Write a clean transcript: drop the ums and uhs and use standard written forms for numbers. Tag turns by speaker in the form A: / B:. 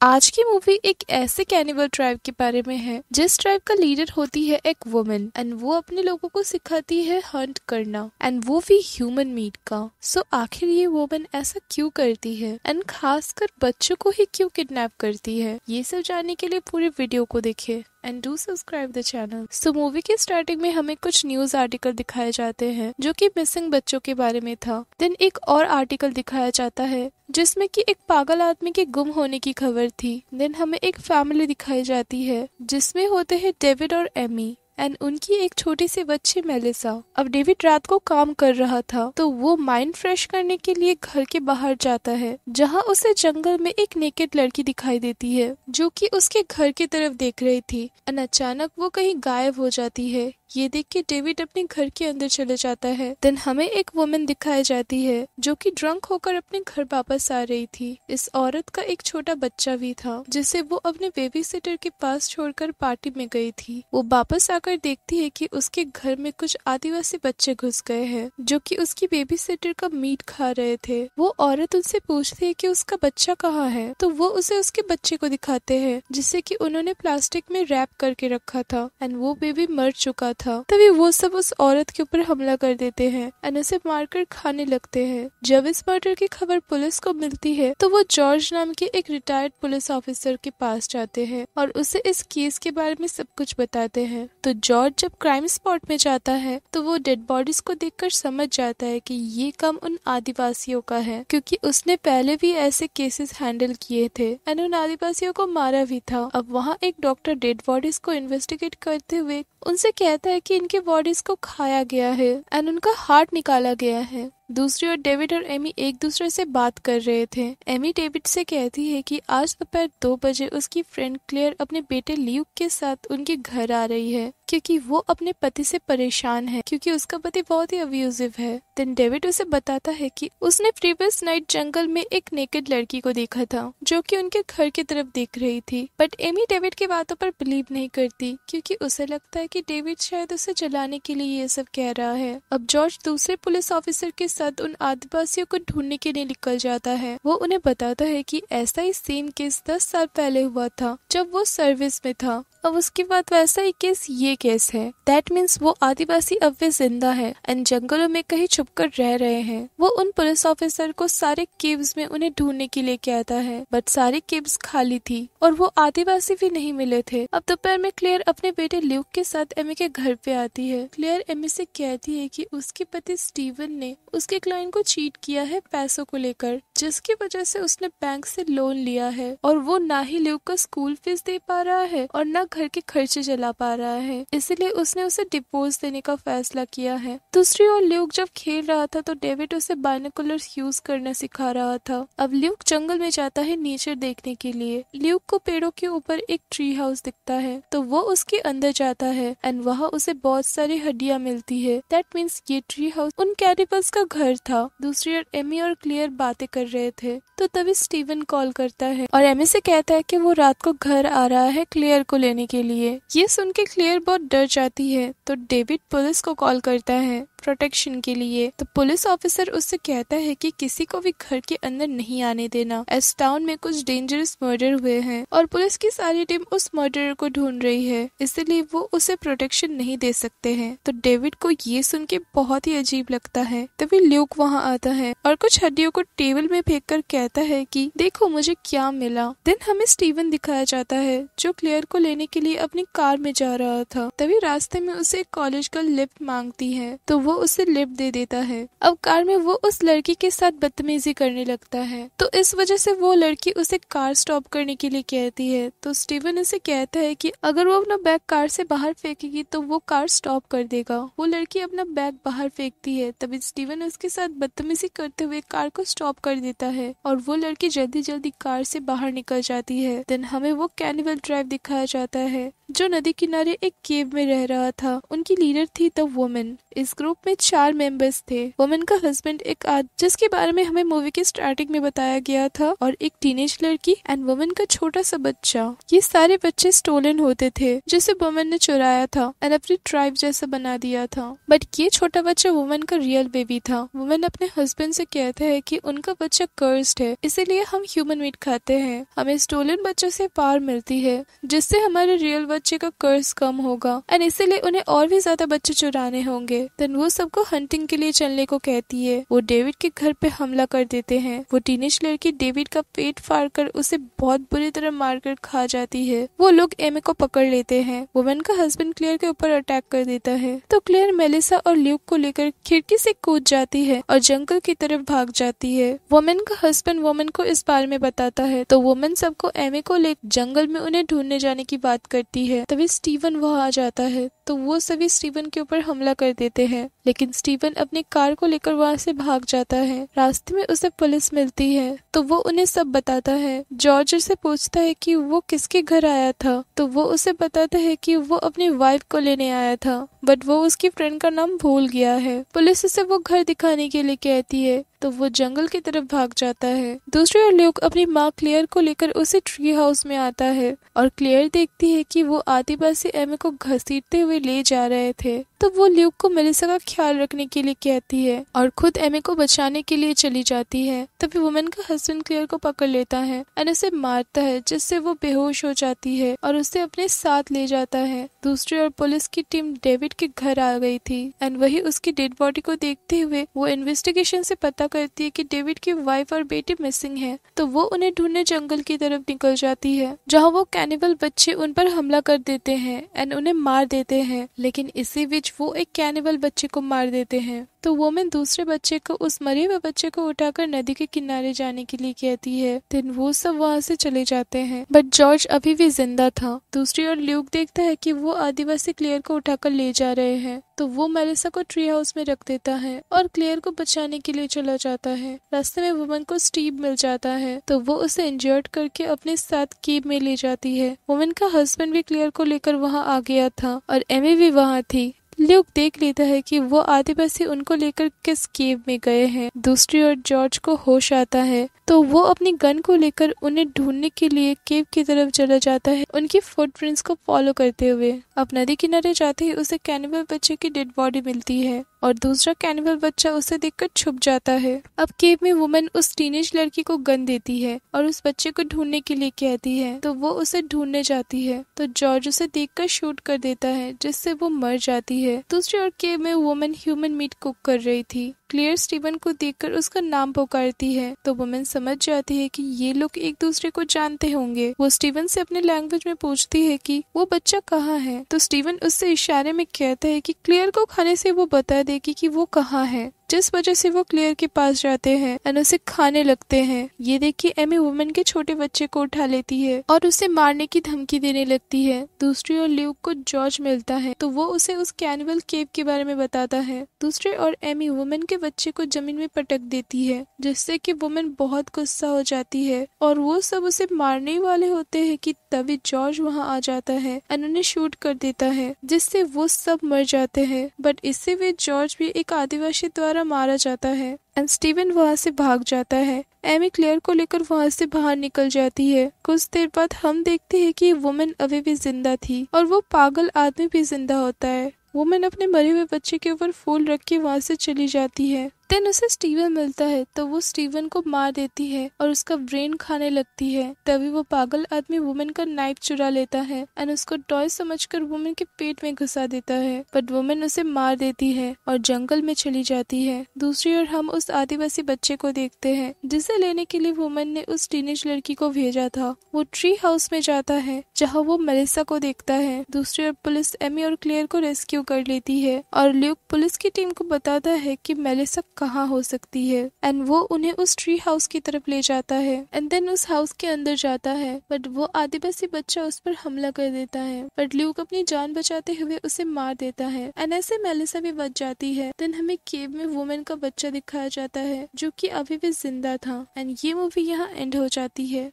A: आज की मूवी एक ऐसे कैनिबल ट्राइब के बारे में है जिस ट्राइब का लीडर होती है एक वुमन एंड वो अपने लोगों को सिखाती है हंट करना एंड वो भी ह्यूमन मीट का। सो आखिर ये वुमन ऐसा क्यों करती है एंड खासकर बच्चों को ही क्यों किडनैप करती है, ये सब जानने के लिए पूरे वीडियो को देखिए and do subscribe the channel. So movie के स्टार्टिंग में हमें कुछ न्यूज आर्टिकल दिखाए जाते हैं जो कि मिसिंग बच्चों के बारे में था। देन एक और आर्टिकल दिखाया जाता है जिसमें कि एक पागल आदमी के गुम होने की खबर थी। देन हमें एक फैमिली दिखाई जाती है जिसमें होते हैं डेविड और एमी एंड उनकी एक छोटी सी बच्ची मेलिसा। अब डेविड रात को काम कर रहा था तो वो माइंड फ्रेश करने के लिए घर के बाहर जाता है जहाँ उसे जंगल में एक नेकेड लड़की दिखाई देती है जो कि उसके घर की तरफ देख रही थी एंड अचानक वो कहीं गायब हो जाती है। ये देख के डेविड अपने घर के अंदर चले जाता है। देन हमें एक वुमन दिखाई जाती है जो कि ड्रंक होकर अपने घर वापस आ रही थी। इस औरत का एक छोटा बच्चा भी था जिसे वो अपने बेबी सिटर के पास छोड़कर पार्टी में गई थी। वो वापस आकर देखती है कि उसके घर में कुछ आदिवासी बच्चे घुस गए हैं जो कि उसकी बेबी सिटर का मीट खा रहे थे। वो औरत उनसे पूछती है कि उसका बच्चा कहाँ है तो वो उसे उसके बच्चे को दिखाते हैं जिसे कि उन्होंने प्लास्टिक में रैप करके रखा था एंड वो बेबी मर चुका था। तभी वो सब उस औरत के ऊपर हमला कर देते हैं एंड उसे मारकर खाने लगते हैं। जब इस मर्डर की खबर पुलिस को मिलती है तो वो जॉर्ज नाम के एक रिटायर्ड पुलिस ऑफिसर के पास जाते हैं और उसे इस केस के बारे में सब कुछ बताते हैं। तो जॉर्ज जब क्राइम स्पॉट में जाता है तो वो डेड बॉडीज को देखकर समझ जाता है कि ये काम उन आदिवासियों का है क्योंकि उसने पहले भी ऐसे केसेस हैंडल किए थे एंड उन आदिवासियों को मारा भी था। अब वहाँ एक डॉक्टर डेड बॉडीज को इन्वेस्टिगेट करते हुए उनसे कहता है कि इनके बॉडीज को खाया गया है एंड उनका हार्ट निकाला गया है। दूसरी ओर डेविड और एमी एक दूसरे से बात कर रहे थे। एमी डेविड से कहती है कि आज दोपहर 2 बजे उसकी फ्रेंड क्लेयर अपने बेटे ल्यूक के साथ उनके घर आ रही है क्योंकि वो अपने पति से परेशान है क्योंकि उसका पति बहुत ही अब्यूजिव है। देन डेविड उसे बताता है कि उसने प्रीवियस नाइट जंगल में एक नेकेड लड़की को देखा था जो कि उनके घर की तरफ देख रही थी। बट एमी डेविड की बातों पर बिलीव नहीं करती क्योंकि उसे लगता है कि डेविड शायद उसे जलाने के लिए ये सब कह रहा है। अब जॉर्ज दूसरे पुलिस ऑफिसर के साथ उन आदिवासियों को ढूंढने के लिए निकल जाता है। वो उन्हें बताता है कि ऐसा ही सेम केस 10 साल पहले हुआ था जब वो सर्विस में था। अब उसके बाद वैसा ही केस ये केस है। दैट मीन्स वो आदिवासी अब भी जिंदा है एंड जंगलों में कहीं छुपकर रह रहे हैं। वो उन पुलिस ऑफिसर को सारे केव्स में उन्हें ढूंढने के लिए कहता है बट सारी केव्स खाली थी और वो आदिवासी भी नहीं मिले थे। अब दोपहर में क्लेयर अपने बेटे ल्यूक के साथ एमी के घर पे आती है। क्लेयर एमी से कहती है कि उसके पति स्टीवन ने उसके क्लाइंट को चीट किया है पैसों को लेकर जिसकी वजह से उसने बैंक से लोन लिया है और वो ना ही ल्यूक का स्कूल फीस दे पा रहा है और ना घर के खर्चे चला पा रहा है, इसलिए उसने उसे डिवोर्स देने का फैसला किया है। दूसरी ओर ल्यूक जब खेल रहा था तो डेविड उसे बाइनोकुलर्स यूज करना सिखा रहा था। अब ल्यूक जंगल में जाता है नेचर देखने के लिए। ल्यूक को पेड़ों के ऊपर एक ट्री हाउस दिखता है तो वो उसके अंदर जाता है एंड वहाँ उसे बहुत सारी हड्डियां मिलती है। दैट मीन्स ये ट्री हाउस उन कैनिबल्स का घर था। दूसरी ओर एमी और क्लियर बातें कर रहे थे तो तभी स्टीवन कॉल करता है और एमी से कहता है कि वो रात को घर आ रहा है क्लियर को लेने के लिए। ये सुन के क्लियर बहुत डर जाती है तो डेविड पुलिस को कॉल करता है प्रोटेक्शन के लिए। तो पुलिस ऑफिसर उससे कहता है कि किसी को भी घर के अंदर नहीं आने देना। इस टाउन में कुछ डेंजरस मर्डर हुए हैं और पुलिस की सारी टीम उस मर्डरर को ढूंढ रही है, इसलिए वो उसे प्रोटेक्शन नहीं दे सकते हैं। तो डेविड को ये सुन के बहुत ही अजीब लगता है। तभी ल्यूक वहाँ आता है और कुछ हड्डियों को टेबल में फेंक कर कहता है कि देखो मुझे क्या मिला। देन हमें स्टीवन दिखाया जाता है जो क्लियर को लेने के लिए अपनी कार में जा रहा था। तभी रास्ते में उसे कॉलेज गर्ल लिफ्ट मांगती है तो वो उसे लिफ्ट दे देता है। अब कार में वो उस लड़की के साथ बदतमीजी करने लगता है तो इस वजह से वो लड़की उसे कार स्टॉप करने के लिए कहती है। तो स्टीवन उसे कहता है कि अगर वो अपना बैग कार से बाहर फेंकेगी तो वो कार स्टॉप कर देगा। वो लड़की अपना बैग बाहर फेंकती है तभी स्टीवन उसके साथ बदतमीजी करते हुए कार को स्टॉप कर देता है और वो लड़की जल्दी जल्दी कार से बाहर निकल जाती है। देन हमें वो कैनिबल ड्राइव दिखाया जाता है जो नदी किनारे एक केव में रह रहा था। उनकी लीडर थी द वुमन। इस ग्रुप में 4 मेंबर्स थे। वुमन का हस्बैंड एक जिसके बारे में हमें मूवी के स्टार्टिंग में बताया गया था, और एक टीनेज लड़की एंड वुमन का छोटा सा बच्चा। ये सारे बच्चे स्टोलन होते थे जिसे वुमन ने चुराया था एंड अपनी ट्राइब जैसा बना दिया था। बट ये छोटा बच्चा वुमन का रियल बेबी था। वुमन अपने हस्बैंड से कहते हैं कि उनका बच्चा कर्स्ड है, इसीलिए हम ह्यूमन मीट खाते हैं। हमें स्टोलन बच्चों से पावर मिलती है जिससे हमारे रियल बच्चे का कर्ज कम होगा एंड इसीलिए उन्हें और भी ज्यादा बच्चे चुराने होंगे। देन वो सबको हंटिंग के लिए चलने को कहती है। वो डेविड के घर पे हमला कर देते हैं। वो टीनेज लड़की डेविड का पेट फाड़ कर उसे बहुत बुरी तरह मारकर खा जाती है। वो लोग एमी को पकड़ लेते हैं। वुमन का हस्बैंड क्लेयर के ऊपर अटैक कर देता है तो क्लेयर मेलिसा और ल्यूक को लेकर खिड़की से कूद जाती है और जंगल की तरफ भाग जाती है। वुमन का हस्बैंड वुमन को इस बारे में बताता है तो वुमन सबको एमी को ले जंगल में उन्हें ढूंढने जाने की बात करती है। तभी स्टीवन वहाँ आ जाता है तो वो सभी स्टीवन के ऊपर हमला कर देते हैं, लेकिन स्टीवन अपनी कार को लेकर वहाँ से भाग जाता है। रास्ते में उसे पुलिस मिलती है तो वो उन्हें सब बताता है। जॉर्ज से पूछता है कि वो किसके घर आया था तो वो उसे बताता है कि वो अपनी वाइफ को लेने आया था, बट वो उसकी फ्रेंड का नाम भूल गया है। पुलिस उसे वो घर दिखाने के लिए कहती है तो वो जंगल की तरफ भाग जाता है। दूसरी ओर ल्यूक अपनी माँ क्लेयर को लेकर उसे ट्री हाउस में आता है और क्लेयर देखती है कि वो आदिवासी एमी को घसीटते हुए ले जा रहे थे तो वो ल्यूक को मेलिसा का ख्याल रखने के लिए कहती है और खुद एमी को बचाने के लिए चली जाती है। तभी वुमन का हस्बैंड क्लेयर को पकड़ लेता है एंड उसे मारता है जिससे वो बेहोश हो जाती है और उसे अपने साथ ले जाता है। दूसरी ओर पुलिस की टीम डेविड के घर आ गई थी एंड वही उसकी डेड बॉडी को देखते हुए वो इन्वेस्टिगेशन से पता करती है कि डेविड की वाइफ और बेटी मिसिंग है तो वो उन्हें ढूंढने जंगल की तरफ निकल जाती है जहाँ वो कैनिबल बच्चे उन पर हमला कर देते हैं एंड उन्हें मार देते हैं। लेकिन इसी बीच वो एक कैनिबल बच्चे को मार देते हैं तो वुमन दूसरे बच्चे को उस मरे हुए बच्चे को उठाकर नदी के किनारे जाने के लिए कहती है। देन वो सब वहाँ से चले जाते हैं बट जॉर्ज अभी भी जिंदा था। दूसरी ओर ल्यूक देखता है कि वो आदिवासी क्लेयर को उठाकर ले जा रहे हैं तो वो मेलिसा को ट्री हाउस में रख देता है और क्लेयर को बचाने के लिए चला जाता है। रास्ते में वुमन को स्टीव मिल जाता है तो वो उसे इंजर्ड करके अपने साथ केव में ले जाती है। वुमन का हस्बैंड भी क्लेयर को लेकर वहाँ आ गया था और एमी भी वहाँ थी। ल्यूक देख लेता है कि वो आदिवासी उनको लेकर किस केव में गए हैं। दूसरी ओर जॉर्ज को होश आता है तो वो अपनी गन को लेकर उन्हें ढूंढने के लिए केव की तरफ चला जाता है उनकी फुटप्रिंट्स को फॉलो करते हुए। अब नदी किनारे जाते ही उसे कैनिबल बच्चे की डेड बॉडी मिलती है और दूसरा कैनिबल बच्चा उसे देखकर छुप जाता है। अब केव में वुमन उस टीनेज लड़की को गन देती है और उस बच्चे को ढूंढने के लिए कहती है तो वो उसे ढूंढने जाती है तो जॉर्ज उसे देखकर शूट कर देता है जिससे वो मर जाती है। दूसरी ओर केव में वुमन ह्यूमन मीट कुक कर रही थी। क्लेयर स्टीवन को देखकर उसका नाम पुकारती है तो वुमन समझ जाती है कि ये लोग एक दूसरे को जानते होंगे। वो स्टीवन से अपने लैंग्वेज में पूछती है कि वो बच्चा कहाँ है तो स्टीवन उससे इशारे में कहता है कि क्लेयर को खाने से वो बता देगी कि वो कहाँ है, जिस वजह से वो क्लेयर के पास जाते हैं एंड उसे खाने लगते हैं। ये देखिए एमी वुमन के छोटे बच्चे को उठा लेती है और उसे मारने की धमकी देने लगती है। दूसरी ओर ल्यूक को जॉर्ज मिलता है तो वो उसे उस कैनिबल केव के बारे में बताता है। दूसरी ओर एमी वुमन के बच्चे को जमीन में पटक देती है जिससे कि वुमन बहुत गुस्सा हो जाती है और वो सब उसे मारने वाले होते हैं कि तभी जॉर्ज वहाँ आ जाता है एंड उन्हें शूट कर देता है जिससे वो सब मर जाते हैं। बट इससे वे जॉर्ज भी एक आदिवासी द्वारा मारा जाता है एंड स्टीवन वहाँ से भाग जाता है। एमी क्लेयर को लेकर वहाँ से बाहर निकल जाती है। कुछ देर बाद हम देखते हैं कि वुमन अभी भी जिंदा थी और वो पागल आदमी भी जिंदा होता है। वुमन अपने मरे हुए बच्चे के ऊपर फूल रख के वहाँ से चली जाती है। देन उसे स्टीवन मिलता है तो वो स्टीवन को मार देती है और उसका ब्रेन खाने लगती है। तभी वो पागल आदमी वुमन का नाइफ चुरा लेता है एंड उसको टॉय समझकर वुमन के पेट में घुसा देता है बट वुमन उसे मार देती है और जंगल में चली जाती है। दूसरी ओर हम उस आदिवासी बच्चे को देखते हैं जिसे लेने के लिए वुमन ने उस टीनेज लड़की को भेजा था। वो ट्री हाउस में जाता है जहाँ वो मेलिसा को देखता है। दूसरी ओर पुलिस एमी और क्लेयर को रेस्क्यू कर लेती है और ल्यूक पुलिस की टीम को बताता है कि मेलिसा कहाँ हो सकती है एंड वो उन्हें उस ट्री हाउस की तरफ ले जाता है एंड देन उस हाउस के अंदर जाता है बट वो आदिवासी बच्चा उस पर हमला कर देता है बट ल्यूक अपनी जान बचाते हुए उसे मार देता है एंड ऐसे मेलिसा भी बच जाती है। देन हमें केव में वुमन का बच्चा दिखाया जाता है जो कि अभी भी जिंदा था एंड ये मूवी यहाँ एंड हो जाती है।